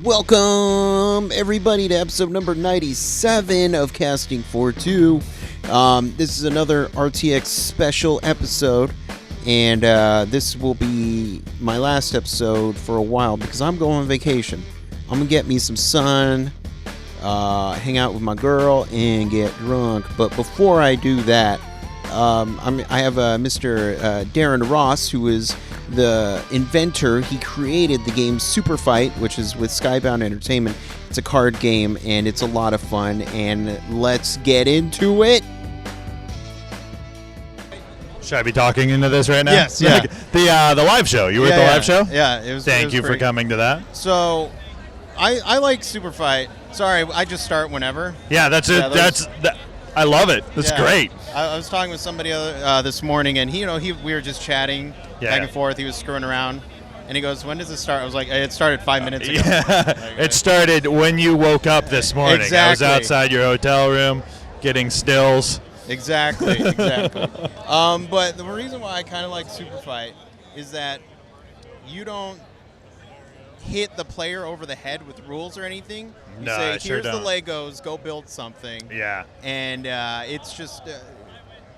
Welcome, everybody, to episode number 97 of Casting for Two. This is another RTX special episode, and this will be my last episode for a while because I'm going on vacation. I'm going to get me some sun, hang out with my girl, and get drunk. But before I do that, I have Mr. Darin Ross, who is the inventor. He created the game Superfight, which is with Skybound Entertainment. It's a card game, and it's a lot of fun. And let's get into it. Should I be talking into this right now? Yes. Yeah. The live show. You were at the live show? Yeah. It was. Thank you for coming to that. So, I like Superfight. Sorry, I just start whenever. Yeah, that's it. I love it. That's great. I was talking with somebody this morning, and we were just chatting back and forth. He was screwing around, and he goes, "When does it start?" I was like, "It started 5 minutes ago." Yeah, it started when you woke up this morning. Exactly. I was outside your hotel room getting stills. Exactly. But the reason why I kind of like Superfight is that you don't hit the player over the head with rules or anything. You say, I sure here's don't. the Legos, go build something. Yeah. And it's just,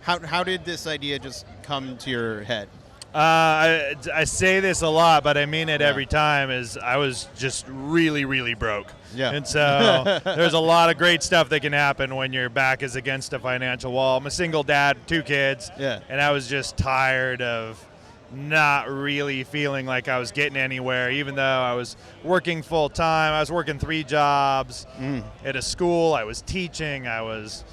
how did this idea just come to your head? I say this a lot, but I mean it every time, is I was just really, really broke. Yeah. And so there's a lot of great stuff that can happen when your back is against a financial wall. I'm a single dad, 2 kids. Yeah. And I was just tired of not really feeling like I was getting anywhere, even though I was working full time. I was working 3 jobs at a school. I was teaching. I was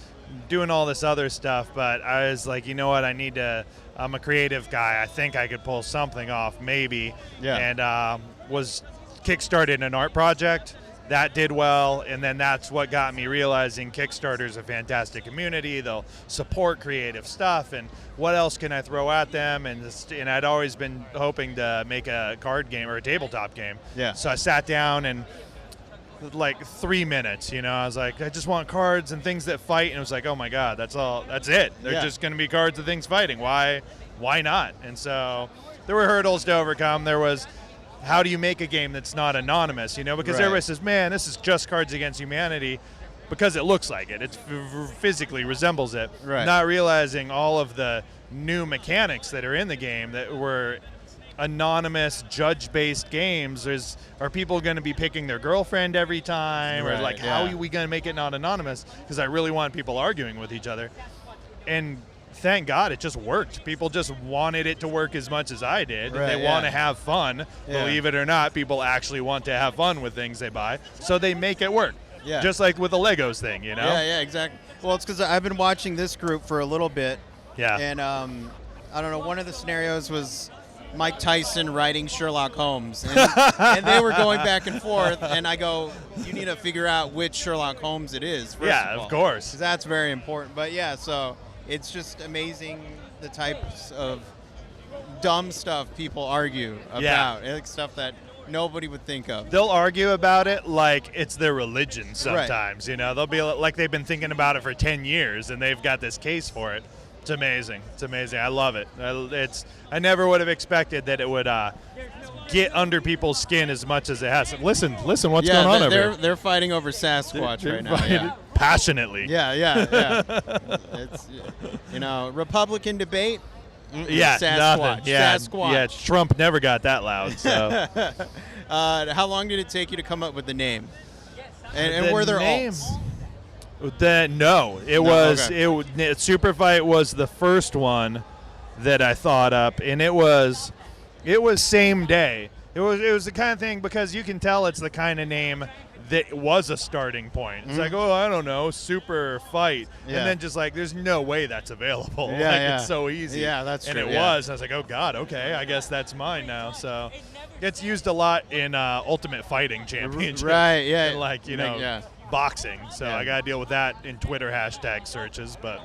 doing all this other stuff, but I was like, you know what? I'm a creative guy. I think I could pull something off, maybe. Yeah. And was kickstarted an art project. That did well, and then that's what got me realizing Kickstarter's a fantastic community. They'll support creative stuff, and what else can I throw at them? And I'd always been hoping to make a card game or a tabletop game. Yeah. So I sat down and like 3 minutes, I was like, I just want cards and things that fight, and it was like, oh my God, that's it. They're just going to be cards and things fighting. Why not? And so there were hurdles to overcome. There was, how do you make a game that's not anonymous, because everybody says, man, this is just Cards Against Humanity, because it looks like it. It physically resembles it. Right. Not realizing all of the new mechanics that are in the game that were anonymous, judge-based games. Are people going to be picking their girlfriend every time? Or how are we going to make it not anonymous? Because I really want people arguing with each other. And thank God it just worked. People just wanted it to work as much as I did. They want to have fun. Believe it or not, people actually want to have fun with things they buy. So they make it work. Yeah. Just like with the Legos thing, Yeah, exactly. Well, it's because I've been watching this group for a little bit. Yeah. And I don't know, one of the scenarios was Mike Tyson writing Sherlock Holmes. And they were going back and forth, and I go, you need to figure out which Sherlock Holmes it is, first of all. Of course. 'Cause that's very important. But yeah, so it's just amazing the types of dumb stuff people argue about. Like stuff that nobody would think of. They'll argue about it like it's their religion sometimes. They'll be like they've been thinking about it for 10 years and they've got this case for it. It's amazing. I love it. I never would have expected that it would get under people's skin as much as it has. Listen what's going on over here. They're fighting over Sasquatch right now. Yeah. Passionately. Yeah. It's, Republican debate. Sasquatch. Nothing. Sasquatch. Yeah, Trump never got that loud. So. How long did it take you to come up with the name? And were there alts? Superfight was the first one that I thought up, and it was same day. It was the kind of thing, because you can tell it's the kind of name that was a starting point. It's like, I don't know, Super Fight. Yeah. And then just like, there's no way that's available. It's so easy. Yeah, that's true. And it was. I was like, oh God, okay, I guess that's mine now. So it's used a lot in Ultimate Fighting Championship. Right, yeah. And boxing. So I got to deal with that in Twitter hashtag searches, but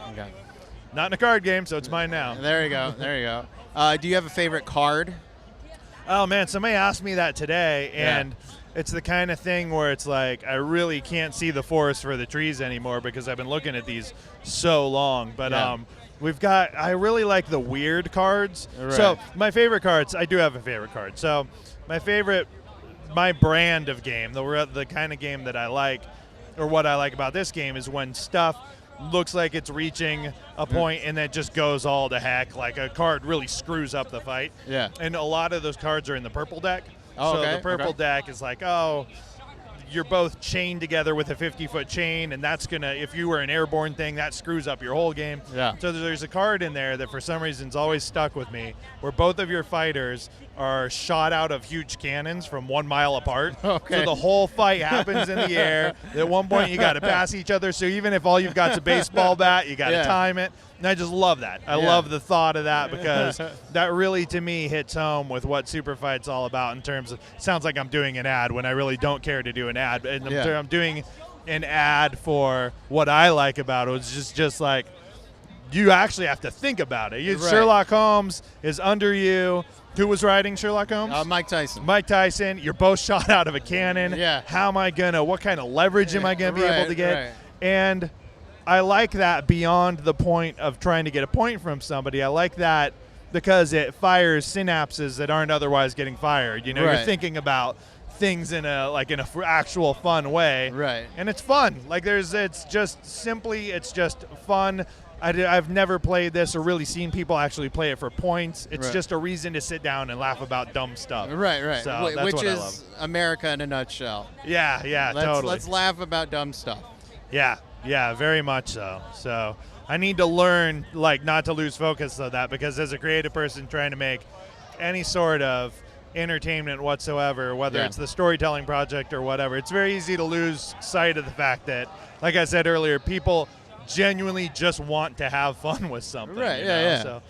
not in a card game, so it's mine now. There you go. Do you have a favorite card? Oh, man, somebody asked me that today, and it's the kind of thing where it's like I really can't see the forest for the trees anymore because I've been looking at these so long. But I really like the weird cards. Right. So my favorite cards, I do have a favorite card. So my favorite my brand of game, the kind of game that I like, or what I like about this game, is when stuff looks like it's reaching a point and then just goes all to heck. Like a card really screws up the fight. Yeah. And a lot of those cards are in the purple deck. Oh, so okay, the purple deck is like, oh, you're both chained together with a 50-foot chain, and that's going to, if you were an airborne thing, that screws up your whole game. Yeah. So there's a card in there that for some reason is always stuck with me, where both of your fighters are shot out of huge cannons from 1 mile apart. Okay. So the whole fight happens in the air. At one point, you got to pass each other. So even if all you've got is a baseball bat, you got to time it. And I just love that. I love the thought of that, because that really, to me, hits home with what Superfight's all about in terms of, sounds like I'm doing an ad when I really don't care to do an ad. And I'm doing an ad for what I like about it. It's just like, you actually have to think about it. Right. Sherlock Holmes is under you. Who was writing Sherlock Holmes? Mike Tyson. Mike Tyson. You're both shot out of a cannon. Yeah. How am I what kind of leverage am I going to be able to get? Right. And I like that beyond the point of trying to get a point from somebody. I like that because it fires synapses that aren't otherwise getting fired. You know, you're thinking about things in a actual fun way. Right. And it's fun. Like it's just fun. I've never played this or really seen people actually play it for points. It's just a reason to sit down and laugh about dumb stuff. Right. So that's Which what is I love. America in a nutshell. Yeah, totally. Let's laugh about dumb stuff. Yeah, very much so. So I need to learn, not to lose focus of that, because as a creative person trying to make any sort of entertainment whatsoever, whether it's the storytelling project or whatever, it's very easy to lose sight of the fact that, like I said earlier, people genuinely just want to have fun with something. Right, you know? yeah. So,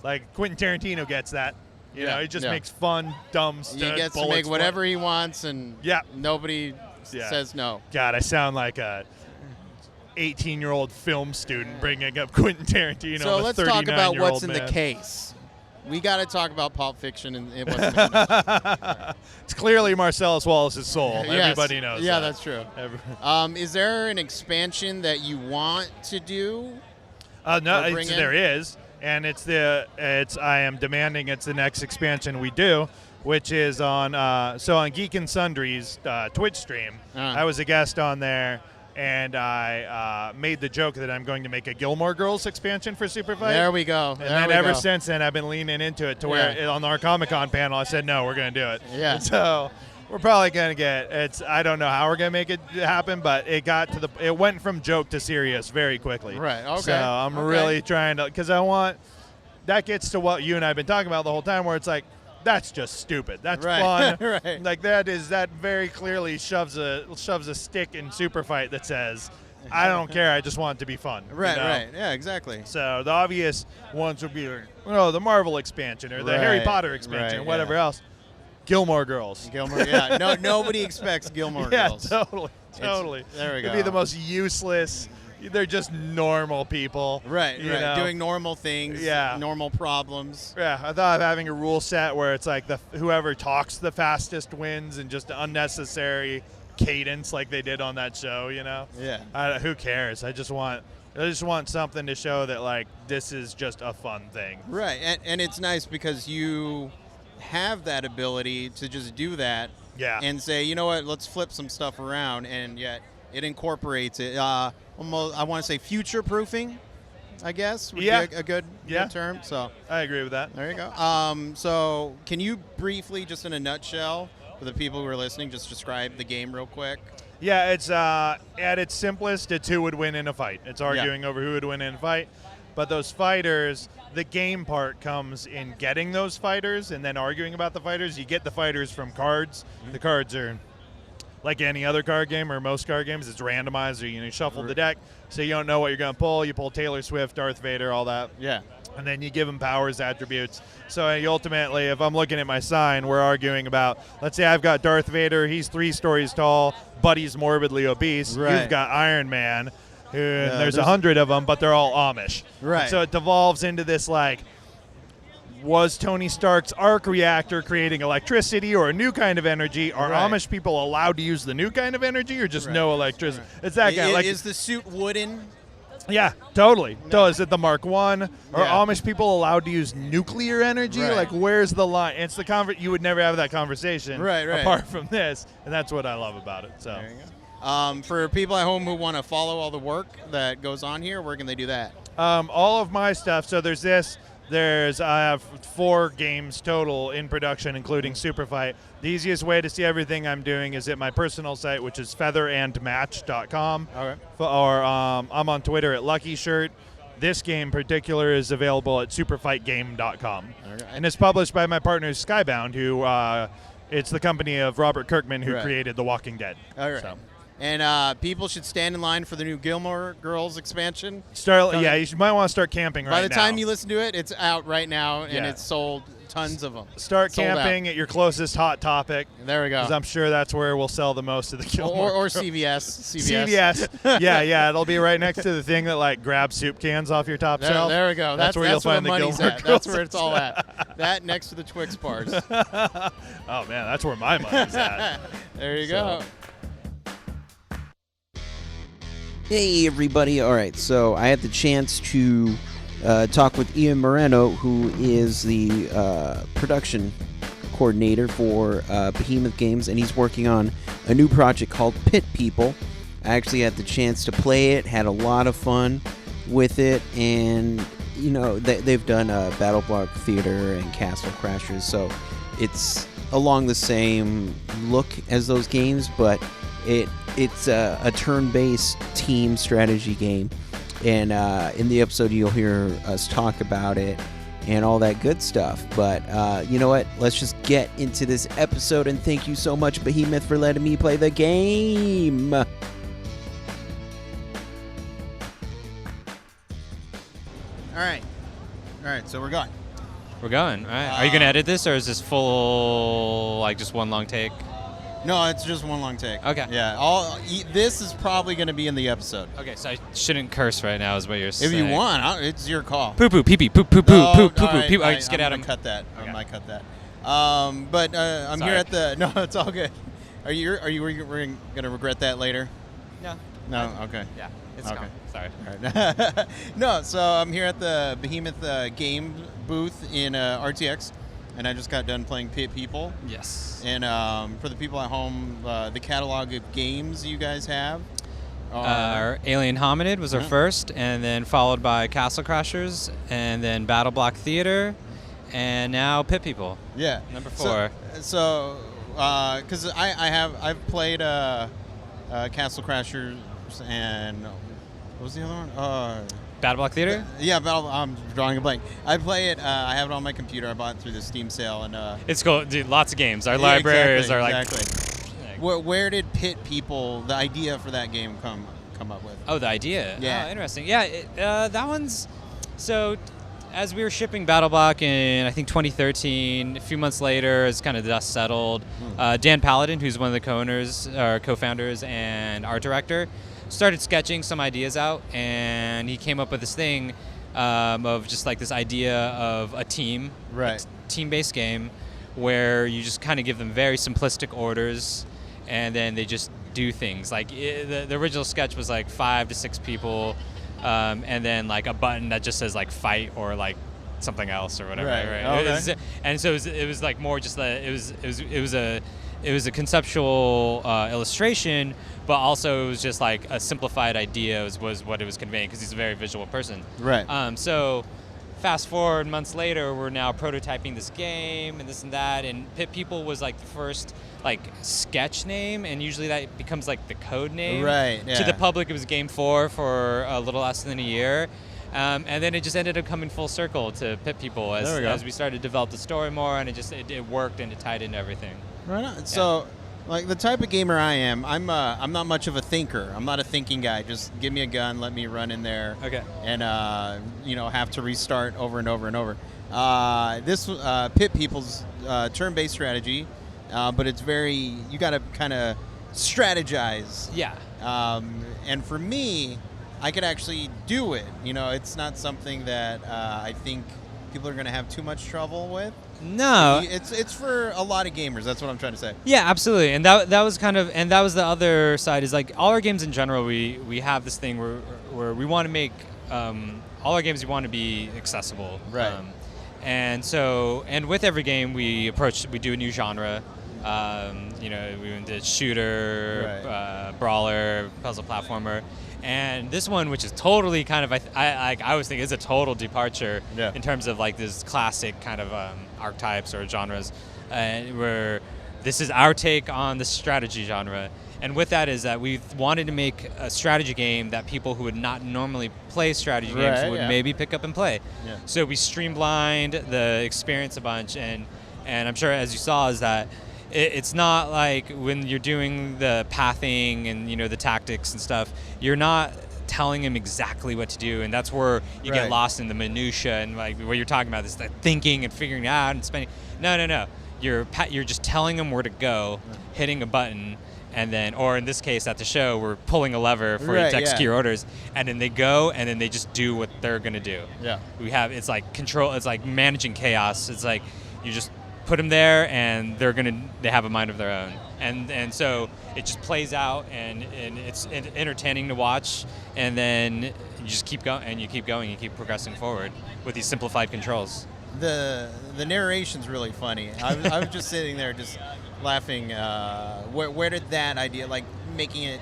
like, Quentin Tarantino gets that. You know, he just makes fun, dumb stuff. He gets to make whatever he wants, and nobody says no. God, I sound like a 18-year-old film student bringing up Quentin Tarantino. So let's talk about what's in man. The case. We got to talk about Pulp Fiction and it wasn't in the It's clearly Marcellus Wallace's soul. Yes. Everybody knows Yeah, that. that's true. Is there an expansion that you want to do? No, there is. And I am demanding it's the next expansion we do, which is on Geek and Sundry's Twitch stream. I was a guest on there. And I made the joke that I'm going to make a Gilmore Girls expansion for Superfight. There we go. And then ever since then, I've been leaning into it to where on our Comic-Con panel, I said, no, we're going to do it. Yeah. And so we're probably going to get I don't know how we're going to make it happen, but it went from joke to serious very quickly. Right. Okay. So I'm really trying to, because that gets to what you and I have been talking about the whole time, where it's like, that's just stupid. That's fun. Right. Like that very clearly shoves a stick in Superfight that says, I don't care. I just want it to be fun. Right. You know? Right. Yeah. Exactly. So the obvious ones would be, the Marvel expansion or the Harry Potter expansion or whatever else. Gilmore Girls. Yeah. No. Nobody expects Gilmore Girls. Yeah. Totally. There we go. It'd be the most useless. They're just normal people. Right. You know? Doing normal things. Yeah. Normal problems. Yeah, I thought of having a rule set where it's like whoever talks the fastest wins, and just unnecessary cadence like they did on that show. You know. Yeah. Who cares? I just want something to show that this is just a fun thing. Right, and it's nice because you have that ability to just do that. Yeah. And say, you know what? Let's flip some stuff around, and yet it incorporates it. Almost, I want to say future-proofing, I guess, would be a good term. So I agree with that. There you go. So can you briefly, just in a nutshell, for the people who are listening, just describe the game real quick? Yeah, it's at its simplest, it's who would win in a fight. It's arguing over who would win in a fight. But those fighters, the game part comes in getting those fighters and then arguing about the fighters. You get the fighters from cards. Mm-hmm. The cards are like any other card game or most card games. It's randomized, or you shuffle the deck, so you don't know what you're going to pull. You pull Taylor Swift, Darth Vader, all that. Yeah. And then you give them powers, attributes. So ultimately, if I'm looking at my sign, we're arguing about, let's say I've got Darth Vader, he's 3 stories tall, Buddy's morbidly obese. Right. You've got Iron Man, there's 100 of them, but they're all Amish. Right. And so it devolves into this was Tony Stark's arc reactor creating electricity or a new kind of energy? Are Amish people allowed to use the new kind of energy or just no electricity? Right. It's that kind Is the suit wooden? Yeah, totally. No. So is it the Mark One? Are Yeah. Amish people allowed to use nuclear energy? Right. Like, where's the line? It's the you would never have that conversation Right. apart from this, and that's what I love about it. So. There you go. For people at home who want to follow all the work that goes on here, where can they do that? All of my stuff. So there's this. I have 4 games total in production, including Superfight. The easiest way to see everything I'm doing is at my personal site, which is featherandmatch.com. Okay. Or I'm on Twitter at LuckyShirt. This game in particular is available at superfightgame.com. Okay. And it's published by my partners Skybound, who it's the company of Robert Kirkman, who Right. created The Walking Dead. All right. So. And people should stand in line for the new Gilmore Girls expansion. You might want to start camping right now. By the time you listen to it, it's out right now, and Yeah. it's sold tons of them. Start Sold camping out. at your closest Hot Topic. There we go. Because I'm sure that's where we'll sell the most of the Gilmore Or Girls. CVS. CVS. yeah, it'll be right next to the thing that like grabs soup cans off your top shelf. There we go. That's where you'll find the money's Gilmore at. Girls. That's where it's all at. That next to the Twix bars. Oh man, that's where my money's at. There you go. Hey everybody. All right, so I had the chance to talk with Ian Moreno, who is the production coordinator for Behemoth Games, and he's working on a new project called Pit People. I actually had the chance to play it, had a lot of fun with it, and you know they've done Battle Block Theater and Castle Crashers, so it's along the same look as those games, but it's a turn-based team strategy game, and in the episode you'll hear us talk about it and all that good stuff. But you know what? Let's just get into this episode, and thank you so much, Behemoth, for letting me play the game. All right, so we're going. We're going. All right. Are you going to edit this, or is this full, like just one long take? No, it's just one long take. Okay. Yeah, this is probably going to be in the episode. Okay, so I shouldn't curse right now, is what you're saying. If you want, it's your call. Poo poo, pee pee, poop poop No, poop poop all poop right, poop. Just get out I'm of. gonna cut that. Okay. I might cut that. But I'm Sorry. here at the. No, it's all good. Are you gonna regret that later? No. No. Okay. Yeah. It's Okay. gone. Sorry. All right. No, so I'm here at the Behemoth game booth in RTX, and I just got done playing Pit People. Yes. And for the people at home, the catalog of games you guys have. Our Alien Hominid was our first, and then followed by Castle Crashers, and then Battle Block Theater, and now Pit People. Yeah. Number 4. So, because I've played Castle Crashers and what was the other one? Battle Block Theater? Yeah, I'm drawing a blank. I play it. I have it on my computer. I bought it through the Steam sale, and It's cool. Dude, lots of games. Our yeah, libraries are exactly. Where did Pit People, the idea for that game, come up with? Oh, the idea. Yeah. Oh, interesting. Yeah, that one's so. As we were shipping Battle Block in, I think 2013, a few months later, as kind of the dust settled, Dan Paladin, who's one of the co-owners, or co-founders and art director, started sketching some ideas out, and he came up with this thing of just like this idea of a team, Right. a team-based game, where you just kind of give them very simplistic orders, and then they just do things. Like the original sketch was like 5 to 6 people. And then like a button that just says like fight or like something else or whatever. Right. Right? Okay. And so it was like more just it was a conceptual illustration, but also it was just like a simplified idea was what it was conveying, because he's a very visual person. Right. So fast forward months later, we're now prototyping this game and this and that, and Pit People was like the first like sketch name, and usually that becomes like the code name. Right, To yeah. the public, it was Game 4 for a little less than a year. And then it just ended up coming full circle to Pit People as we started to develop the story more, and it worked and it tied into everything. Right on. So, like the type of gamer I am, I'm not much of a thinker. I'm not a thinking guy. Just give me a gun, let me run in there, Okay. and have to restart over and over and over. This Pit People's turn-based strategy, but it's you got to kind of strategize. Yeah. And for me, I could actually do it. It's not something that I think people are going to have too much trouble with. No, It's for a lot of gamers. That's what I'm trying to say. yeah, absolutely, and that was kind of, and that was the other side, is like all our games in general, we have this thing where we want to make all our games, we want to be accessible, Right. And with every game we do a new genre. We did shooter, Right. brawler, puzzle platformer, and this one, which is totally kind of, I always think is a total departure in terms of like this classic kind of archetypes or genres, where this is our take on the strategy genre. And with that is that we wanted to make a strategy game that people who would not normally play strategy games would maybe pick up and play. Yeah. So we streamlined the experience a bunch, and I'm sure, as you saw, is that it's not like when you're doing the pathing and the tactics and stuff, you're not telling him exactly what to do, and that's where you get lost in the minutia and like what you're talking about, this that thinking and figuring it out and spending. No. You're just telling them where to go, hitting a button. And then, or in this case at the show, we're pulling a lever for you to execute your orders, and then they go, and then they just do what they're gonna do. Yeah. It's like control. It's like managing chaos. It's like you just put them there, and they have a mind of their own, and so it just plays out, and it's entertaining to watch, and then you just keep going, and you keep going, you keep progressing forward with these simplified controls. The narration's really funny. I was just sitting there just laughing. Where did that idea, like making it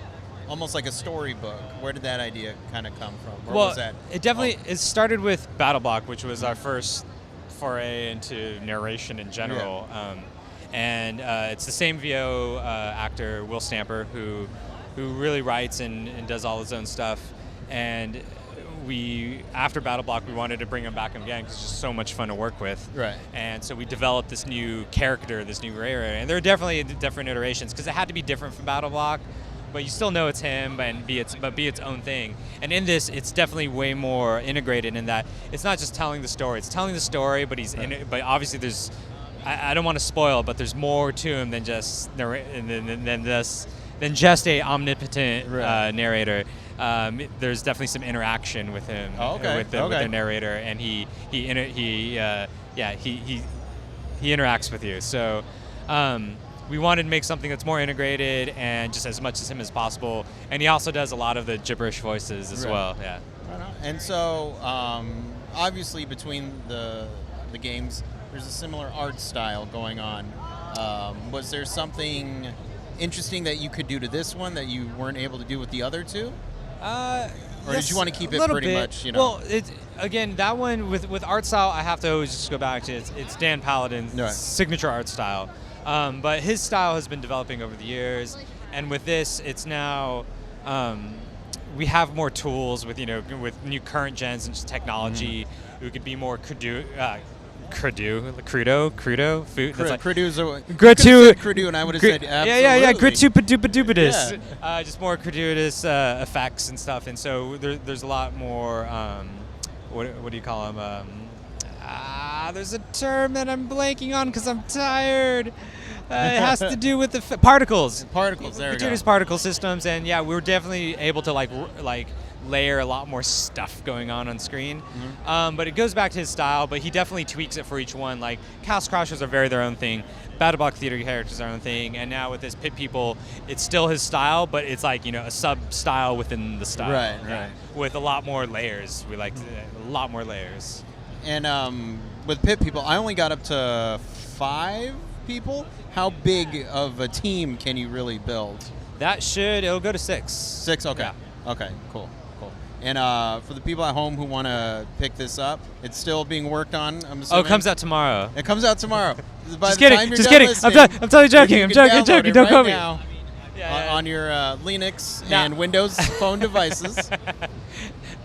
almost like a storybook, where did that idea kind of come from? Where was that? It definitely it started with BattleBlock, which was our first foray into narration in general. And it's the same VO actor, Will Stamper, who really writes and does all his own stuff. And after BattleBlock, we wanted to bring him back again because it's just so much fun to work with. Right. And so we developed this new character, this new rare, and there are definitely different iterations because it had to be different from BattleBlock, but you still know it's him and be its own thing. And in this, it's definitely way more integrated in that it's not just telling the story. It's telling the story, but but obviously there's, I don't want to spoil, but there's more to him than just than just a omnipotent narrator. There's definitely some interaction with him, with the narrator, and he interacts with you. So we wanted to make something that's more integrated and just as much as him as possible. And he also does a lot of the gibberish voices as well. Yeah. And so obviously between the games, there's a similar art style going on. Was there something interesting that you could do to this one that you weren't able to do with the other two? Or did you want to keep it pretty much, Well, again, that one with art style, I have to always just go back to it's Dan Paladin's signature art style. But his style has been developing over the years, and with this, it's now we have more tools with new current gens and just technology. We could be more crudo food. Crudo, and I would have said absolutely. Gratuitous. Just more gratuitous effects and stuff, and so there's a lot more. What do you call them? There's a term that I'm blanking on because I'm tired. It has to do with the particles. Particles. There we go. Gratuitous particle systems, and yeah, we were definitely able to like layer a lot more stuff going on screen. But it goes back to his style, but he definitely tweaks it for each one. Like Chaos Crushers are their own thing. BattleBlock Theater characters are their own thing, and now with this Pit People, it's still his style, but it's like a sub-style within the style. Right. With a lot more layers. We like a lot more layers. And with Pit People, I only got up to 5 people. How big of a team can you really build? It'll go to 6. 6, okay. Yeah. Okay, cool. And for the people at home who want to pick this up, it's still being worked on, I'm assuming? Oh, it comes out tomorrow. It comes out tomorrow. Just kidding. I'm totally joking. I'm joking. Don't call me. On your Linux and Windows phone devices.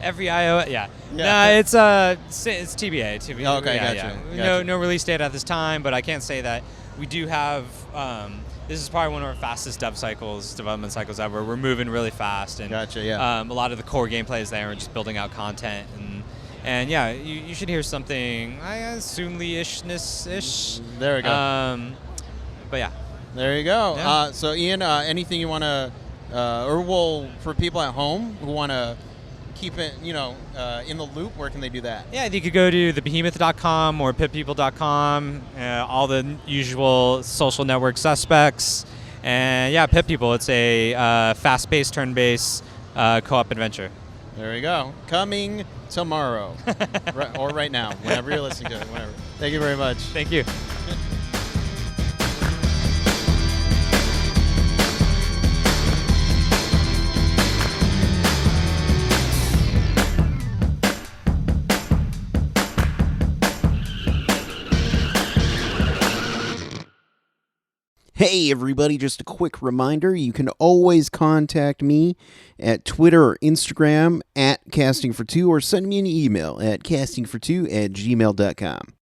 Every iOS, it's TBA. Okay, gotcha. No release date at this time, but I can't say that we do have. This is probably one of our fastest development cycles ever. We're moving really fast, and a lot of the core gameplay is there. We're just building out content, and yeah, you should hear something soonly-ish. There we go. But yeah, there you go. Yeah. So Ian, anything you want to, for people at home who want to keep it, in the loop, where can they do that? Yeah, you could go to thebehemoth.com or pitpeople.com, all the usual social network suspects. And yeah, Pit People, it's a fast-paced, turn-based co-op adventure. There we go. Coming tomorrow. Or right now, whenever you're listening to it, whenever. Thank you very much. Thank you. Hey everybody, just a quick reminder, you can always contact me at Twitter or Instagram at castingfor2 or send me an email at castingfor2@gmail.com.